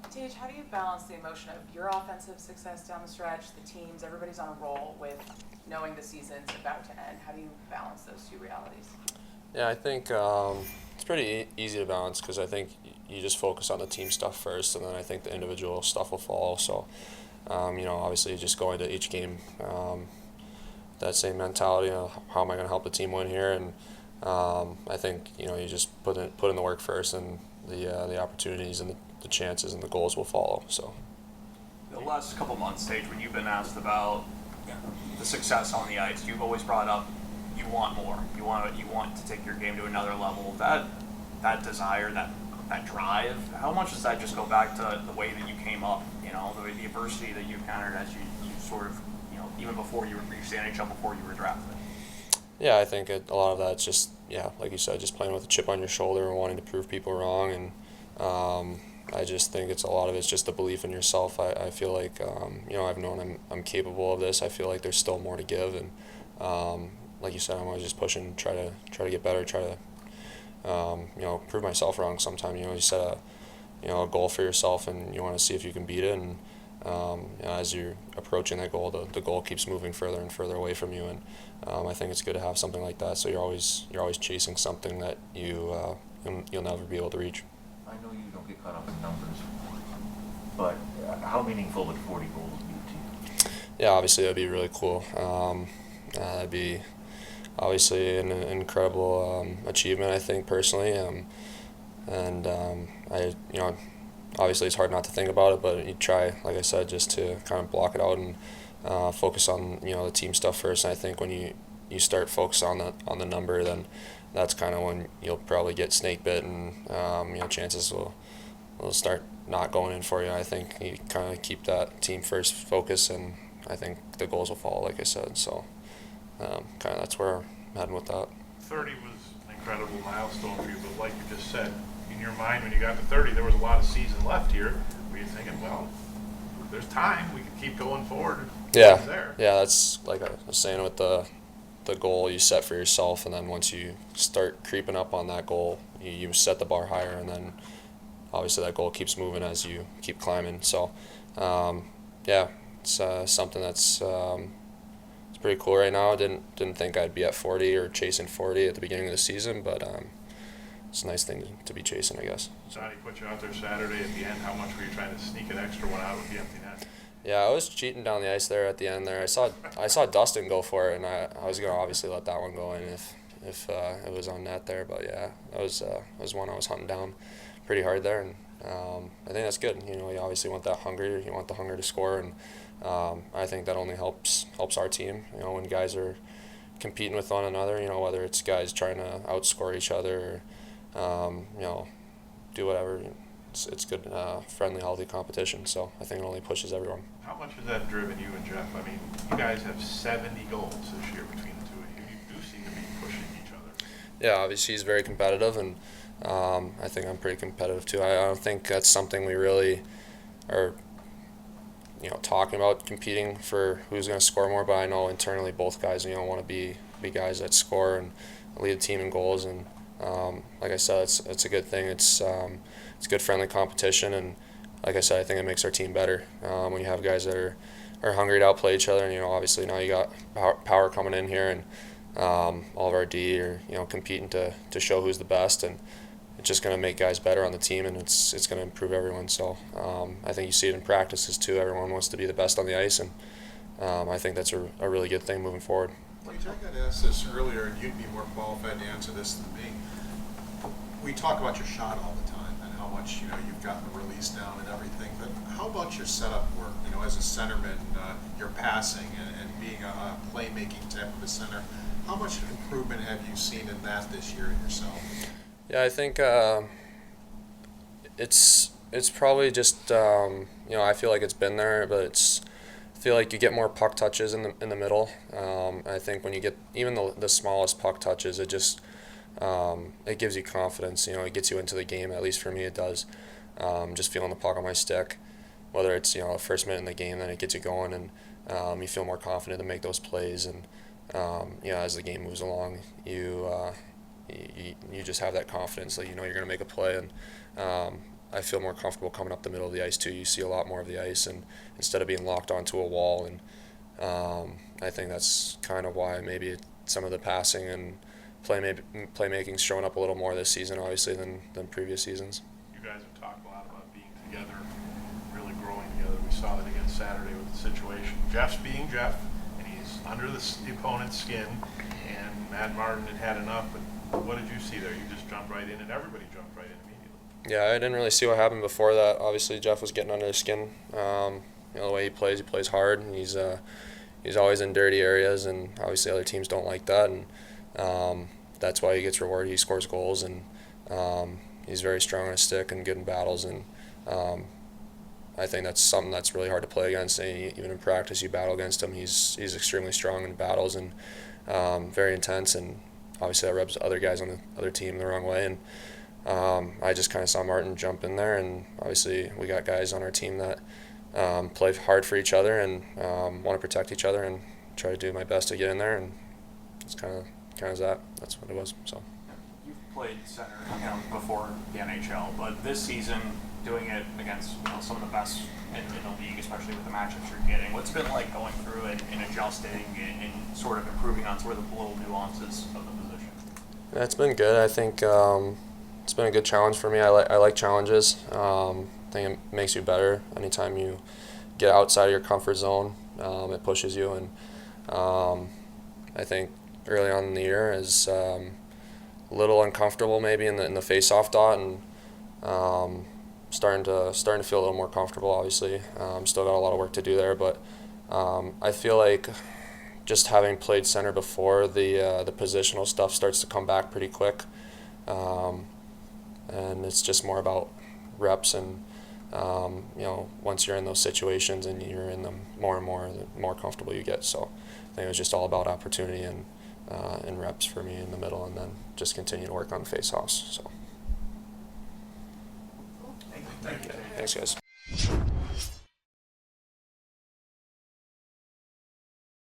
Tage, how do you balance the emotion of your offensive success down the stretch, the teams, everybody's on a roll, with knowing the season's about to end? How do you balance those two realities? Yeah, I think it's pretty easy to balance because I think you just focus on the team stuff first, and then I think the individual stuff will follow. So, obviously, just going to each game, that same mentality. How am I going to help the team win here? And I think you just put in the work first, and the opportunities and the chances and the goals will follow. So. The last couple months, Stage, when you've been asked about the success on the ice, you've always brought up you want more. You want to take your game to another level. That desire, that drive. How much does that just go back to the way that you came up? The adversity that you encountered as you sort of even before you reached the NHL, before you were drafted. Yeah, I think a lot of that's just like you said, just playing with a chip on your shoulder and wanting to prove people wrong, and I just think a lot of it's just the belief in yourself. I feel like I've known I'm capable of this. I feel like there's still more to give, and like you said, I'm always just pushing, try to get better, try to prove myself wrong. Sometimes you set a goal for yourself, and you want to see if you can beat it, and as you're approaching that goal, the goal keeps moving further and further away from you, and I think it's good to have something like that. So you're always chasing something that you'll never be able to reach. I know you don't get caught up in numbers, but how meaningful would 40 goals be to you? Yeah, obviously that'd be really cool. That'd be obviously an incredible achievement, I think, personally. And I obviously it's hard not to think about it, but you try, like I said, just to kind of block it out and focus on the team stuff first. And I think when you start focus on the number, then that's kind of when you'll probably get snake bit, and chances will start not going in for you. I think you kind of keep that team first focus, and I think the goals will follow, like I said. So kind of that's where I'm heading with that. 30 was an incredible milestone for you, but like you just said, in your mind when you got to 30, there was a lot of season left here. Were you thinking, well, there's time, we can keep going forward? Yeah, there. Yeah, that's like I was saying with the goal you set for yourself, and then once you start creeping up on that goal, you set the bar higher, and then obviously that goal keeps moving as you keep climbing. So it's something that's it's pretty cool right now. I didn't think I'd be at 40 or chasing 40 at the beginning of the season, but it's a nice thing to be chasing, I guess. Johnny put you out there Saturday at the end. How much were you trying to sneak an extra one out with the empty net? Yeah, I was cheating down the ice there at the end there. I saw Dustin go for it, and I was gonna obviously let that one go in if it was on net there. But yeah, that was one I was hunting down pretty hard there, and I think that's good. You obviously want that hunger. You want the hunger to score, and I think that only helps our team. When guys are competing with one another, whether it's guys trying to outscore each other, or do whatever. It's good, friendly, healthy competition. So I think it only pushes everyone. How much has that driven you and Jeff? I mean, you guys have 70 goals this year between the two of you. You do seem to be pushing each other. Yeah, obviously he's very competitive, and I think I'm pretty competitive too. I don't think that's something we really are, talking about, competing for who's going to score more. But I know internally both guys, want to be guys that score and lead the team in goals. And like I said, it's a good thing. It's good friendly competition, and like I said, I think it makes our team better when you have guys that are hungry to outplay each other. And obviously now you got power coming in here, and all of our D are competing to show who's the best, and it's just going to make guys better on the team, and it's going to improve everyone. So I think you see it in practices too. Everyone wants to be the best on the ice, and I think that's a really good thing moving forward. I got asked this earlier, and you'd be more qualified to answer this than me. We talk about your shot all the time and how much you've gotten the release down and everything, but how about your setup work? As a centerman, your passing and being a playmaking type of a center. How much improvement have you seen in that this year in yourself? Yeah, I think it's probably just I feel like it's been there, but I feel like you get more puck touches in the middle. I think when you get even the smallest puck touches, it just it gives you confidence. It gets you into the game. At least for me, it does. Just feeling the puck on my stick, whether it's the first minute in the game, then it gets you going, and you feel more confident to make those plays. And as the game moves along, you just have that confidence that you're going to make a play. And I feel more comfortable coming up the middle of the ice too. You see a lot more of the ice, and instead of being locked onto a wall, and I think that's kind of why maybe some of the passing and playmaking's showing up a little more this season, obviously, than previous seasons. You guys have talked a lot about being together, really growing together. We saw that again Saturday with the situation. Jeff's being Jeff, and he's under the opponent's skin, and Matt Martin had enough, but what did you see there? You just jumped right in, and everybody jumped right in immediately. Yeah, I didn't really see what happened before that. Obviously, Jeff was getting under his skin. The way he plays hard, and he's always in dirty areas, and obviously other teams don't like that, and that's why he gets rewarded. He scores goals, and he's very strong on his stick and good in battles, and I think that's something that's really hard to play against. And even in practice, you battle against him. He's extremely strong in battles and very intense, and obviously that rubs other guys on the other team the wrong way. And I just kind of saw Martin jump in there, and obviously we got guys on our team that play hard for each other and want to protect each other, and try to do my best to get in there, and it's kind of that. That's what it was. So You've played center, before the NHL, but this season doing it against some of the best in the league, especially with the matchups you're getting. What's it been like going through and adjusting and sort of improving on sort of the little nuances of the position? yeah, it's been good. I think it's been a good challenge for me. I like challenges. I think it makes you better anytime you get outside of your comfort zone. It pushes you, and I think early on in the year is a little uncomfortable maybe in the face-off dot, and starting to feel a little more comfortable. Obviously, still got a lot of work to do there, but I feel like just having played center before, the positional stuff starts to come back pretty quick, and it's just more about reps, and once you're in those situations and you're in them more and more, the more comfortable you get. So I think it was just all about opportunity and reps for me in the middle, and then just continue to work on the face-offs. So Thank you. thanks, guys.